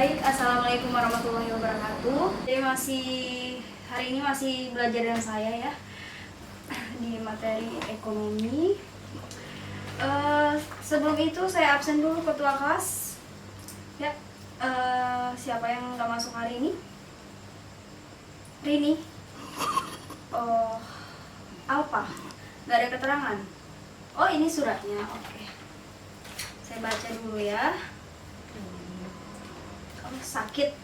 Baik, assalamualaikum warahmatullahi wabarakatuh. Jadi hari ini masih belajar dengan saya ya di materi ekonomi. Sebelum itu saya absen dulu ketua kelas. Ya, siapa yang nggak masuk hari ini? Rini. Oh, Alpa. Nggak ada keterangan. Oh, ini suratnya. Oke. Saya baca dulu ya. Sakit,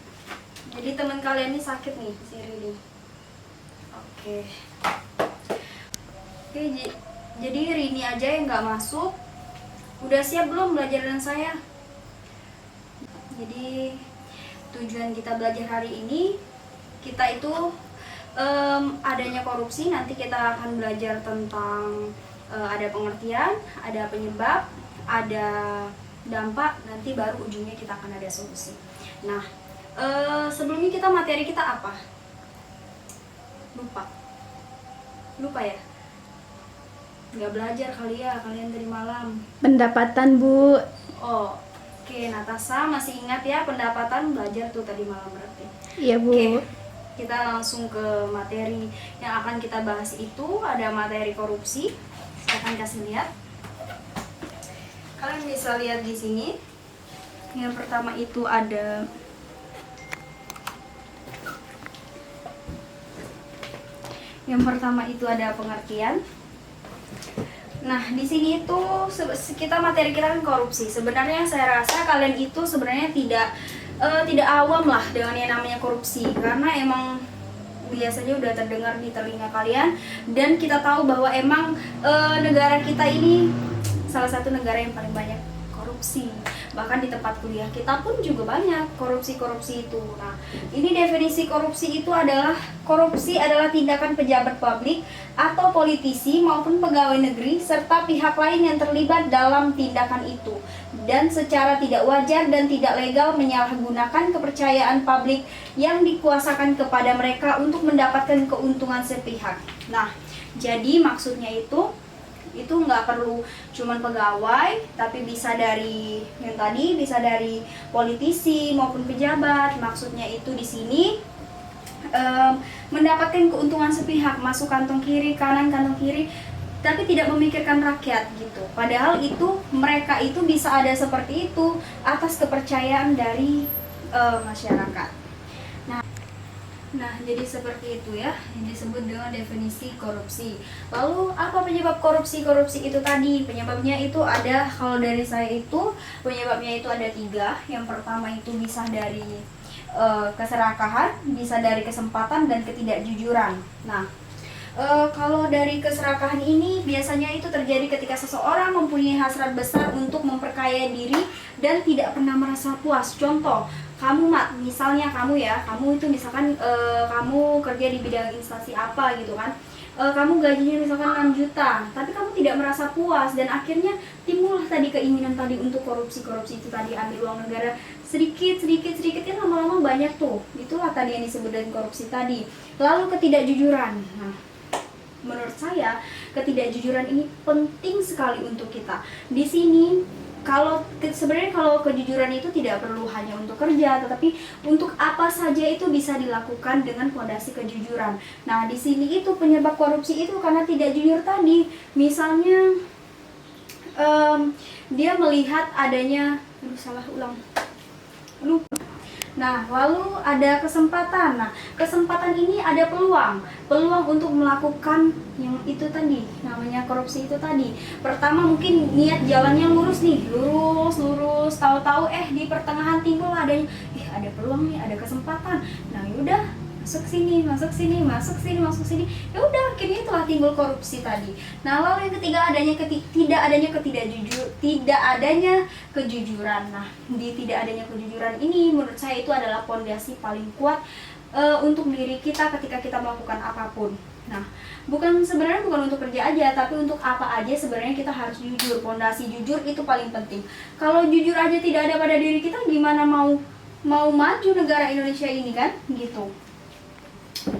jadi teman kalian ini sakit nih, si Rini. Oke, jadi Rini aja yang nggak masuk. Udah siap belum belajar dengan saya? Jadi tujuan kita belajar hari ini, kita itu adanya korupsi. Nanti kita akan belajar tentang ada pengertian, ada penyebab, ada dampak, nanti baru ujungnya kita akan ada solusi. Nah, sebelumnya materi kita apa? Lupa ya? Nggak belajar kali ya kalian tadi malam. Pendapatan, Bu. Oh, oke. Natasha masih ingat ya pendapatan, belajar tuh tadi malam berarti. Iya, Bu. Oke, kita langsung ke materi yang akan kita bahas. Itu ada materi korupsi. Saya akan kasih lihat. Kalian bisa lihat di sini. Yang pertama itu ada pengertian. Nah, di sini itu materi kita kan korupsi. Sebenarnya saya rasa kalian itu sebenarnya tidak awam lah dengan yang namanya korupsi, karena emang biasanya udah terdengar di telinga kalian, dan kita tahu bahwa emang negara kita ini salah satu negara yang paling banyak korupsi. Bahkan di tempat kuliah kita pun juga banyak korupsi itu. Nah, ini definisi korupsi itu adalah tindakan pejabat publik atau politisi maupun pegawai negeri serta pihak lain yang terlibat dalam tindakan itu dan secara tidak wajar dan tidak legal menyalahgunakan kepercayaan publik yang dikuasakan kepada mereka untuk mendapatkan keuntungan sepihak. Nah, jadi maksudnya itu nggak perlu cuman pegawai, tapi bisa dari politisi maupun pejabat. Maksudnya itu di sini mendapatkan keuntungan sepihak, masuk kantong kiri, kanan kantong kiri, tapi tidak memikirkan rakyat gitu. Padahal itu mereka itu bisa ada seperti itu atas kepercayaan dari masyarakat. Nah, jadi seperti itu ya, yang disebut dengan definisi korupsi. Lalu apa penyebab korupsi itu tadi? Penyebabnya itu ada, kalau dari saya itu penyebabnya itu ada 3. Yang pertama itu bisa dari keserakahan, bisa dari kesempatan, dan ketidakjujuran. Nah, kalau dari keserakahan ini biasanya itu terjadi ketika seseorang mempunyai hasrat besar untuk memperkaya diri dan tidak pernah merasa puas. Contoh, misalnya kamu itu misalkan kamu kerja di bidang instansi apa gitu kan, kamu gajinya misalkan 6 juta, tapi kamu tidak merasa puas, dan akhirnya timbullah tadi keinginan tadi untuk korupsi itu tadi, ambil uang negara sedikit kan lama-lama banyak tuh. Itulah tadi yang disebut dengan korupsi tadi. Lalu ketidakjujuran. Nah, menurut saya ketidakjujuran ini penting sekali untuk kita. Di sini sebenarnya kalau kejujuran itu tidak perlu hanya untuk kerja, tetapi untuk apa saja itu bisa dilakukan dengan fondasi kejujuran. Nah, di sini itu penyebab korupsi itu karena tidak jujur tadi. Misalnya dia melihat adanya Nah, lalu ada kesempatan. Nah, kesempatan ini ada peluang untuk melakukan yang itu tadi, namanya korupsi itu tadi. Pertama mungkin niat jalannya lurus, tahu-tahu di pertengahan timbul ada peluang nih, ada kesempatan. Nah, yaudah masuk sini. Ya udah, akhirnya telah timbul korupsi tadi. Nah, lalu yang ketiga tidak adanya kejujuran. Nah, di tidak adanya kejujuran ini menurut saya itu adalah fondasi paling kuat untuk diri kita ketika kita melakukan apapun. Nah, sebenarnya bukan untuk kerja aja, tapi untuk apa aja sebenarnya kita harus jujur. Fondasi jujur itu paling penting. Kalau jujur aja tidak ada pada diri kita, gimana mau maju negara Indonesia ini kan gitu.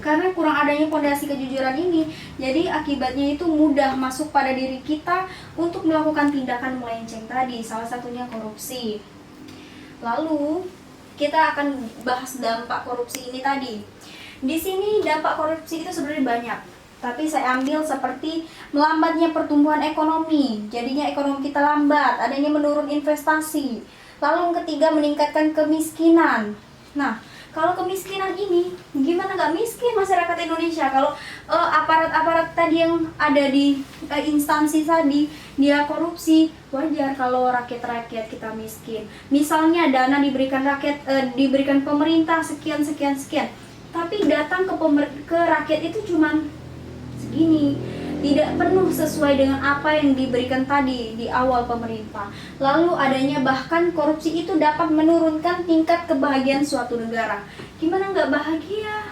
Karena kurang adanya fondasi kejujuran ini, jadi akibatnya itu mudah masuk pada diri kita untuk melakukan tindakan melenceng tadi, salah satunya korupsi. Lalu kita akan bahas dampak korupsi ini tadi. Di sini dampak korupsi itu sebenarnya banyak, tapi saya ambil seperti melambatnya pertumbuhan ekonomi, jadinya ekonomi kita lambat, adanya menurun investasi. Lalu yang ketiga, meningkatkan kemiskinan. Nah, kalau kemiskinan ini, gimana nggak miskin masyarakat Indonesia kalau aparat-aparat tadi yang ada di instansi tadi dia korupsi? Wajar kalau rakyat-rakyat kita miskin. Misalnya dana diberikan diberikan pemerintah sekian, tapi datang ke rakyat itu cuman segini, tidak penuh sesuai dengan apa yang diberikan tadi di awal pemerintah. Lalu adanya bahkan korupsi itu dapat menurunkan tingkat kebahagiaan suatu negara. Gimana nggak bahagia?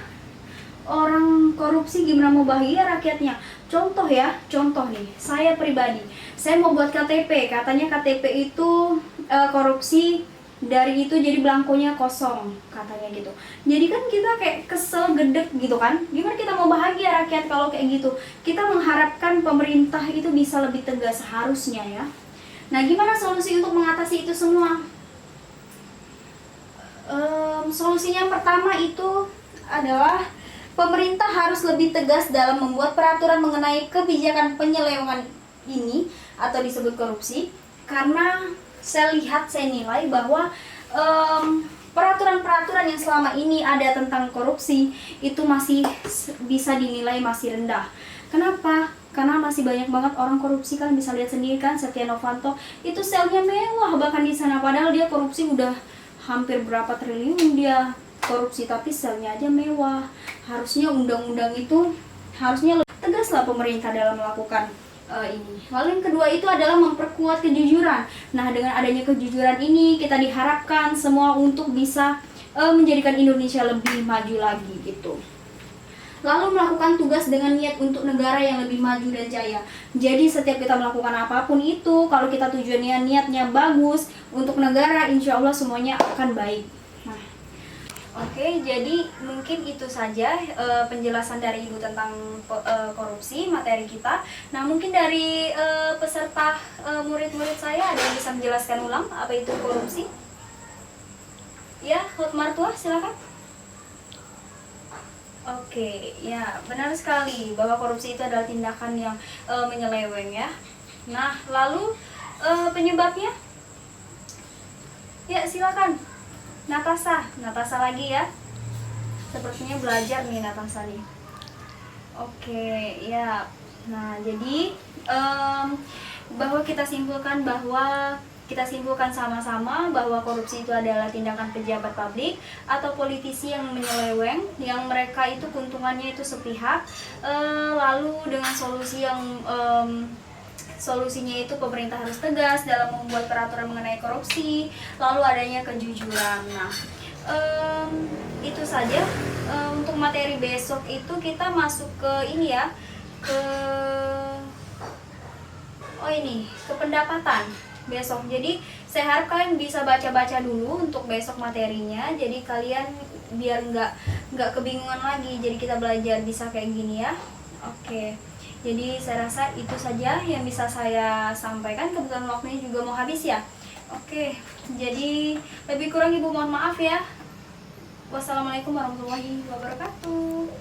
Orang korupsi gimana mau bahagia rakyatnya? Contoh nih, saya pribadi, saya mau buat KTP, katanya KTP itu korupsi, dari itu jadi belangkonya kosong katanya gitu. Jadi kan kita kayak kesel, gedek gitu kan. Gimana kita mau bahagia rakyat kalau kayak gitu? Kita mengharapkan pemerintah itu bisa lebih tegas harusnya ya. Nah, gimana solusi untuk mengatasi itu semua? Solusinya pertama itu adalah pemerintah harus lebih tegas dalam membuat peraturan mengenai kebijakan penyelewengan ini atau disebut korupsi, karena saya nilai bahwa peraturan-peraturan yang selama ini ada tentang korupsi itu masih bisa dinilai masih rendah. Kenapa? Karena masih banyak banget orang korupsi. Kan bisa lihat sendiri kan, Setia Novanto itu selnya mewah bahkan di sana, padahal dia korupsi udah hampir berapa triliun dia korupsi, tapi selnya aja mewah. Harusnya undang-undang itu harusnya lebih tegas lah pemerintah dalam melakukan ini. Lalu yang kedua itu adalah memperkuat kejujuran. Nah, dengan adanya kejujuran ini kita diharapkan semua untuk bisa menjadikan Indonesia lebih maju lagi gitu. Lalu melakukan tugas dengan niat untuk negara yang lebih maju dan jaya. Jadi setiap kita melakukan apapun itu, kalau kita tujuannya niatnya bagus untuk negara, insya Allah semuanya akan baik. Oke, jadi mungkin itu saja penjelasan dari Ibu tentang korupsi, materi kita. Nah, mungkin dari peserta murid-murid saya ada yang bisa menjelaskan ulang apa itu korupsi? Ya, Hot Martua, silakan. Oke, ya benar sekali bahwa korupsi itu adalah tindakan yang menyeleweng ya. Nah, lalu penyebabnya? Ya, silakan. Natasha lagi ya. Sepertinya belajar nih Natasha nih. Oke, ya. Nah, jadi bahwa kita simpulkan sama-sama bahwa korupsi itu adalah tindakan pejabat publik atau politisi yang menyeleweng, yang mereka itu keuntungannya itu sepihak, lalu dengan solusinya itu pemerintah harus tegas dalam membuat peraturan mengenai korupsi, lalu adanya kejujuran. Nah, itu saja untuk materi besok itu kita masuk ke ini ya, ke pendapatan besok. Jadi saya harap kalian bisa baca-baca dulu untuk besok materinya. Jadi kalian biar nggak kebingungan lagi. Jadi kita belajar bisa kayak gini ya. Oke. Jadi saya rasa itu saja yang bisa saya sampaikan. Kebetulan waktunya juga mau habis ya. Oke. Jadi lebih kurang Ibu mohon maaf ya. Wassalamualaikum warahmatullahi wabarakatuh.